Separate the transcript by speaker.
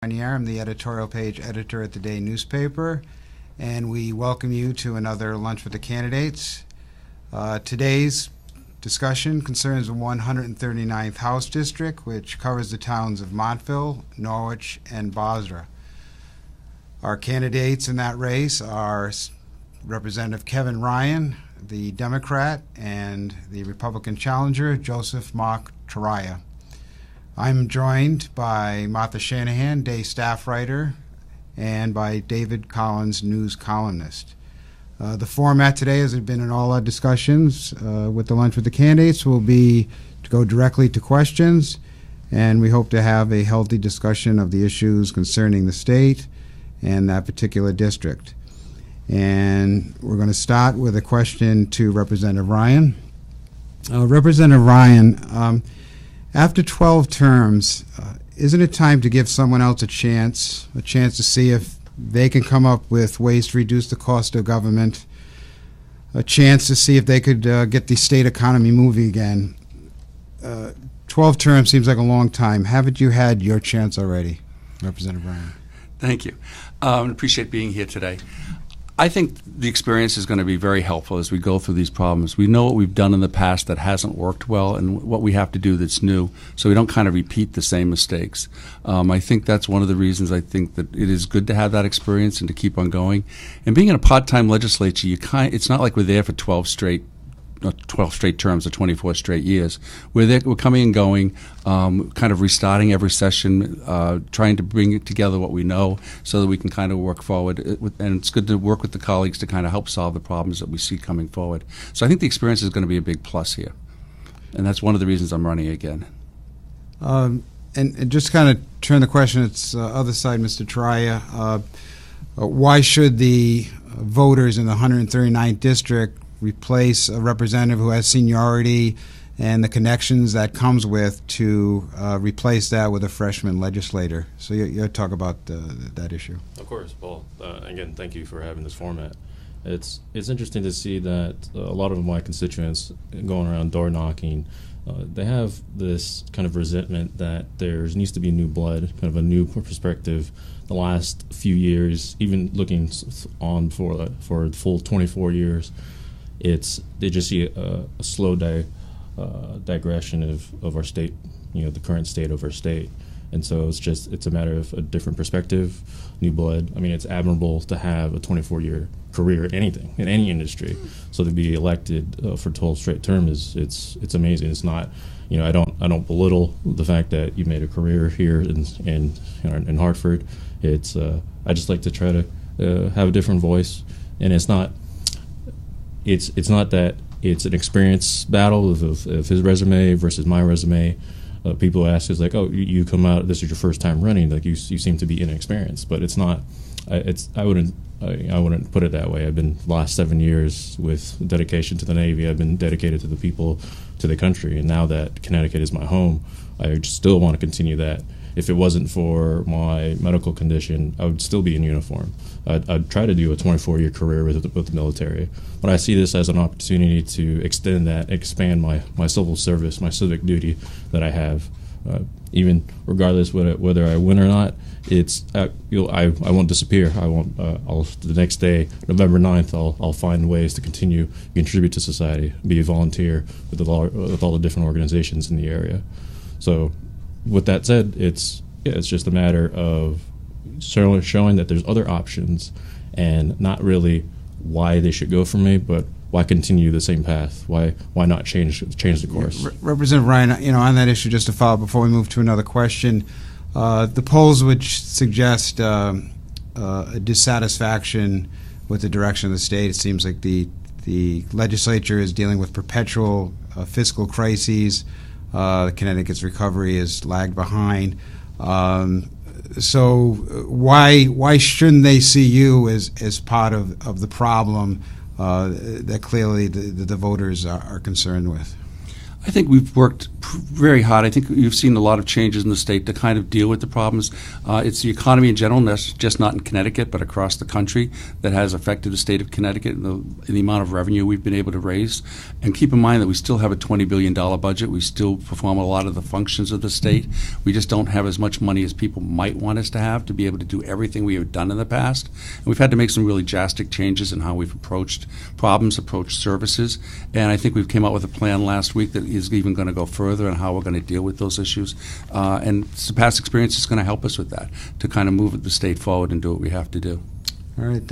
Speaker 1: I'm the editorial page editor at the Day newspaper, and we welcome you to another Lunch with the Candidates. Today's discussion concerns the 139th House District, which covers the towns of Montville, Norwich, and Bozrah. Our candidates in that race are Representative Kevin Ryan, the Democrat, and the Republican challenger, Joseph Mark Taraya. I'm joined by Martha Shanahan, Day staff writer, and by David Collins, news columnist. The format today, as has been in all our discussions with the Lunch with the Candidates, will be to go directly to questions, and we hope to have a healthy discussion of the issues concerning the state and that particular district. And we're going to start with a question to Representative Ryan. Representative Ryan, after 12 terms, isn't it time to give someone else a chance to see if they can come up with ways to reduce the cost of government, a chance to see if they could get the state economy moving again? 12 terms seems like a long time. Haven't you had your chance already, Representative Ryan?
Speaker 2: Thank you. I appreciate being here today. I think the experience is going to be very helpful as we go through these problems. We know what we've done in the past that hasn't worked well and what we have to do that's new, so we don't kind of repeat the same mistakes. I think that's one of the reasons I think that it is good to have that experience and to keep on going. And being in a part-time legislature, it's not like we're there for 12 straight terms or 24 straight years. We're coming and going, kind of restarting every session, trying to bring together what we know so that we can kind of work forward. And it's good to work with the colleagues to kind of help solve the problems that we see coming forward. So I think the experience is going to be a big plus here. And that's one of the reasons I'm running again. And just kind of turn the question, it's other side, Mr. Taraya. Why should the voters in the 139th District replace a representative who has seniority and the connections that comes with to replace that with a freshman legislator? So you talk about that issue.
Speaker 3: Of course. Well, again, thank you for having this format. It's interesting to see that a lot of my constituents going around door knocking, they have this kind of resentment that there needs to be new blood, kind of a new perspective. The last few years, even looking on for the full 24 years, they just see a slow digression of our state, the current state of our state. And so it's a matter of a different perspective, new blood. I mean, it's admirable to have a 24-year career in anything, in any industry. So to be elected for 12 straight terms it's amazing. It's not, I don't belittle the fact that you made a career here in Hartford. I just like to try to have a different voice, and it's not that it's an experience battle of his resume versus my resume. People ask, it's like, oh, you come out, this is your first time running, like you seem to be inexperienced, but it's not. I wouldn't put it that way. I've been the last 7 years with dedication to the Navy. I've been dedicated to the people, to the country, and now that Connecticut is my home, I still want to continue that. If it wasn't for my medical condition, I would still be in uniform. I'd try to do a 24-year career with the military. But I see this as an opportunity to extend that, expand my civil service, my civic duty that I have. Even regardless whether I win or not, I won't disappear. The next day, November 9th, I'll find ways to continue to contribute to society, be a volunteer with all the different organizations in the area. So, with that said, it's just a matter of showing that there's other options, and not really why they should go for me, but why continue the same path? Why not change the course?
Speaker 1: Representative Ryan, on that issue, just to follow up before we move to another question, the polls which suggest a dissatisfaction with the direction of the state. It seems like the legislature is dealing with perpetual fiscal crises. Connecticut's recovery is lagged behind. So why shouldn't they see you as part of the problem that clearly the voters are concerned with?
Speaker 2: I think we've worked very hard. I think you've seen a lot of changes in the state to kind of deal with the problems. It's the economy in general, and that's just not in Connecticut, but across the country, that has affected the state of Connecticut and the amount of revenue we've been able to raise. And keep in mind that we still have a $20 billion budget. We still perform a lot of the functions of the state. We just don't have as much money as people might want us to have to be able to do everything we have done in the past. And we've had to make some really drastic changes in how we've approached problems, approached services. And I think we've came out with a plan last week that is even going to go further on how we're going to deal with those issues. And the past experience is going to help us with that, to kind of move the state forward and do what we have to do.
Speaker 1: All right, thank